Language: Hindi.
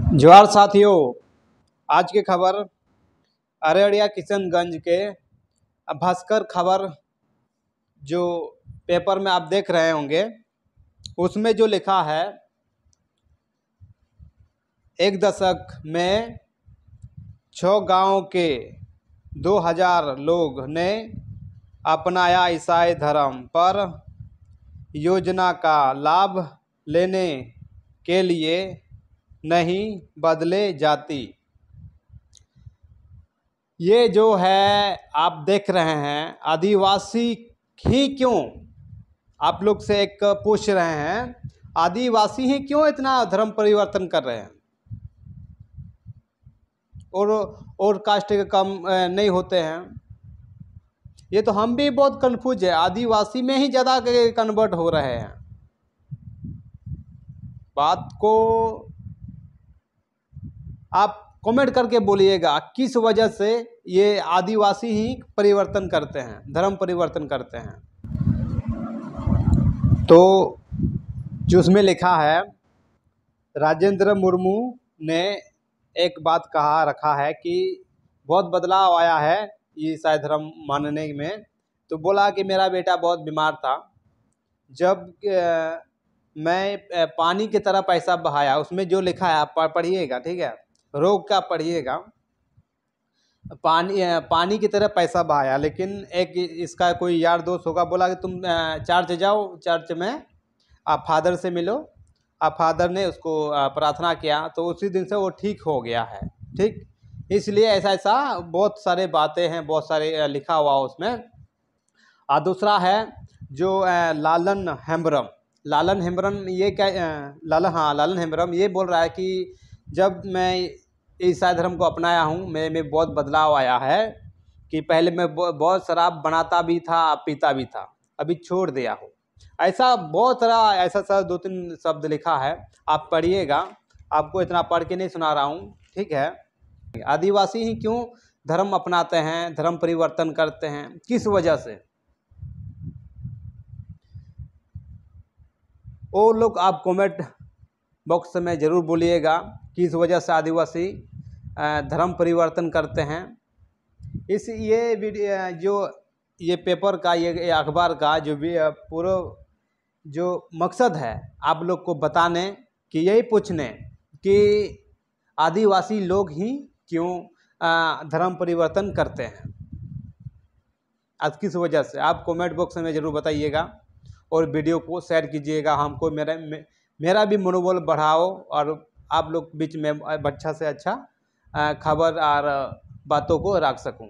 जोहार साथियों। आज की खबर अररिया किशनगंज के भास्कर खबर जो पेपर में आप देख रहे होंगे, उसमें जो लिखा है, एक दशक में 6 गांव के 2000 लोग ने अपनाया ईसाई धर्म पर योजना का लाभ लेने के लिए नहीं बदले जाती। ये जो है आप देख रहे हैं, आदिवासी ही क्यों, आप लोग से एक पूछ रहे हैं, आदिवासी ही क्यों इतना धर्म परिवर्तन कर रहे हैं और कास्ट के कम नहीं होते हैं। ये तो हम भी बहुत कंफ्यूज है, आदिवासी में ही ज़्यादा कन्वर्ट हो रहे हैं। बात को आप कमेंट करके बोलिएगा, किस वजह से ये आदिवासी ही परिवर्तन करते हैं, धर्म परिवर्तन करते हैं। तो जो उसमें लिखा है, राजेंद्र मुर्मू ने एक बात कहा रखा है कि बहुत बदलाव आया है ये ईसाई धर्म मानने में। तो बोला कि मेरा बेटा बहुत बीमार था, जब मैं पानी की तरह पैसा बहाया, उसमें जो लिखा है आप पढ़िएगा, ठीक है, रोग का पढ़िएगा, पानी की तरह पैसा बहाया। लेकिन एक इसका कोई यार दोस्त होगा, बोला कि तुम चर्च जाओ, चर्च में आप फादर से मिलो। आप फादर ने उसको प्रार्थना किया, तो उसी दिन से वो ठीक हो गया है। ठीक, इसलिए ऐसा बहुत सारे बातें हैं, बहुत सारे लिखा हुआ उसमें। और दूसरा है जो लालन हेम्ब्रम ये क्या, लालन हेम्ब्रम ये बोल रहा है कि जब मैं ईसाई धर्म को अपनाया हूँ, मेरे में बहुत बदलाव आया है कि पहले मैं बहुत शराब बनाता भी था, पीता भी था, अभी छोड़ दिया हूँ। ऐसा बहुत सारा ऐसा 2-3 शब्द लिखा है, आप पढ़िएगा। आपको इतना पढ़ के नहीं सुना रहा हूँ, ठीक है। आदिवासी ही क्यों धर्म अपनाते हैं, धर्म परिवर्तन करते हैं, किस वजह से, वो लोग आप कमेंट बॉक्स में ज़रूर बोलिएगा किस वजह से आदिवासी धर्म परिवर्तन करते हैं। ये वीडियो जो ये पेपर का, ये अखबार का जो भी पूरा जो मकसद है आप लोग को बताने कि यही पूछने कि आदिवासी लोग ही क्यों धर्म परिवर्तन करते हैं, आज किस वजह से, आप कमेंट बॉक्स में ज़रूर बताइएगा और वीडियो को शेयर कीजिएगा। हमको मेरा भी मनोबल बढ़ाओ और आप लोग बीच में अच्छा से अच्छा खबर और बातों को रख सकूं।